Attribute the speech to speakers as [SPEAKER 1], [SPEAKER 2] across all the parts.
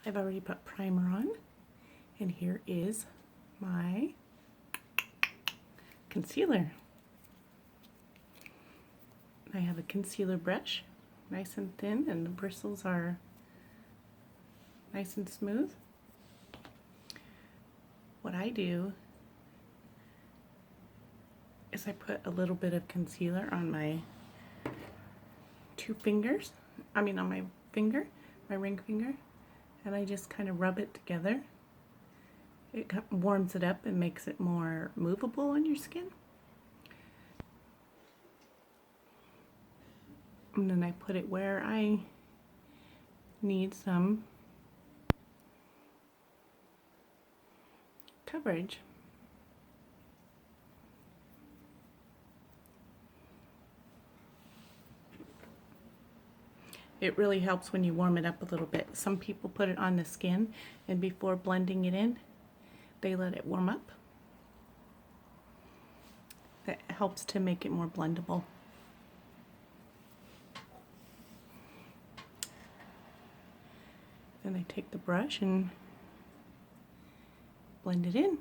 [SPEAKER 1] I've already put primer on, and here is my concealer. I have a concealer brush, nice and thin, and the bristles are nice and smooth. What I do is I put a little bit of concealer on my on my finger, my ring finger, and I just kind of rub it together. It warms it up and makes it more movable on your skin. And then I put it where I need some coverage. It really helps when you warm it up a little bit. Some people put it on the skin and before blending it in, they let it warm up. That helps to make it more blendable. Then I take the brush and blend it in.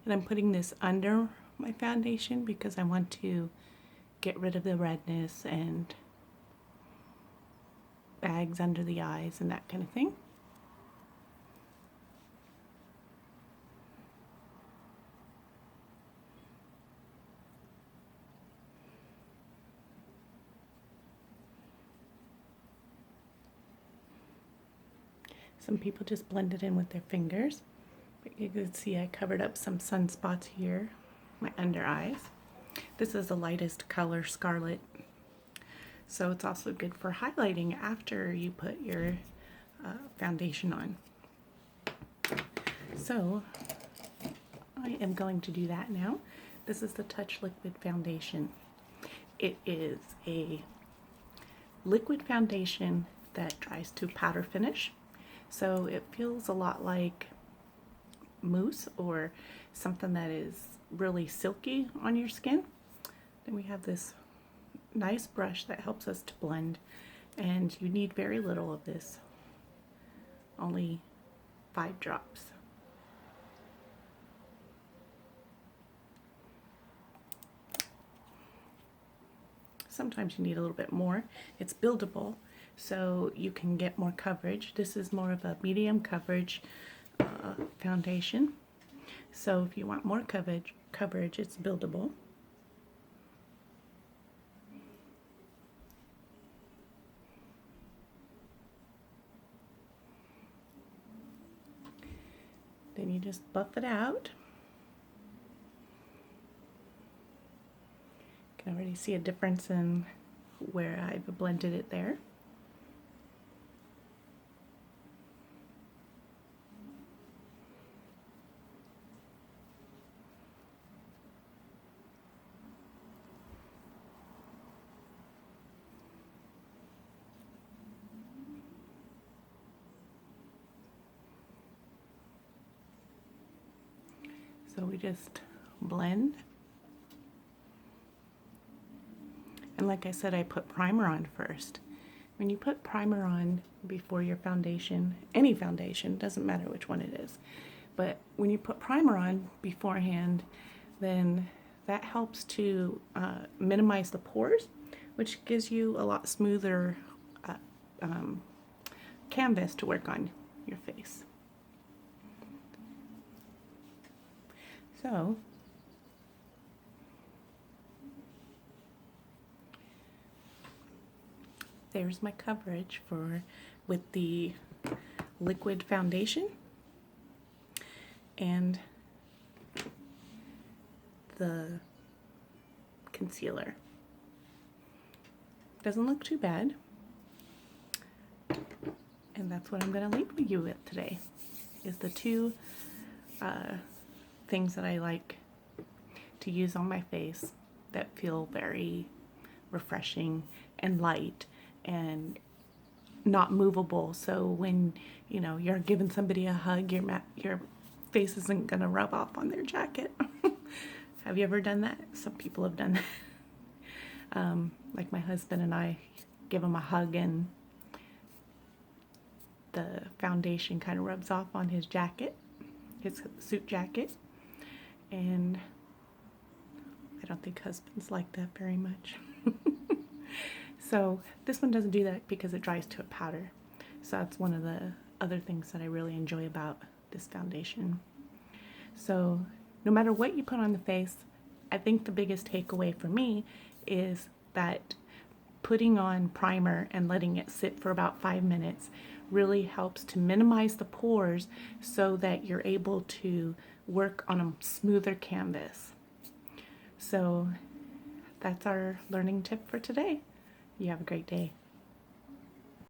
[SPEAKER 1] And I'm putting this under my foundation because I want to get rid of the redness and bags under the eyes and that kind of thing. Some people just blend it in with their fingers. But you can see I covered up some sunspots here, my under eyes. This is the lightest color, Scarlet. So it's also good for highlighting after you put your foundation on. So I am going to do that now. This is the Touch Liquid Foundation. It is a liquid foundation that dries to powder finish. So it feels a lot like mousse or something that is really silky on your skin. Then we have this nice brush that helps us to blend, and you need very little of this, only 5 drops. Sometimes you need a little bit more. It's buildable, so you can get more coverage. This is more of a medium coverage foundation. So if you want more coverage, it's buildable. Then you just buff it out. You can already see a difference in where I've blended it there. So we just blend. And like I said, I put primer on first. When you put primer on before your foundation, any foundation, doesn't matter which one it is, but when you put primer on beforehand, then that helps to minimize the pores, which gives you a lot smoother canvas to work on your face. So there's my coverage with the liquid foundation and the concealer. Doesn't look too bad. And that's what I'm going to leave you with today, is the two things that I like to use on my face that feel very refreshing and light and not movable. So when you're giving somebody a hug, your face isn't going to rub off on their jacket. Have you ever done that? Some people have done that. Like my husband and I give him a hug and the foundation kind of rubs off on his jacket, his suit jacket, and I don't think husbands like that very much. So this one doesn't do that because it dries to a powder. So that's one of the other things that I really enjoy about this foundation. So no matter what you put on the face, I think the biggest takeaway for me is that putting on primer and letting it sit for about 5 minutes really helps to minimize the pores so that you're able to work on a smoother canvas. So that's our learning tip for today. You have a great day.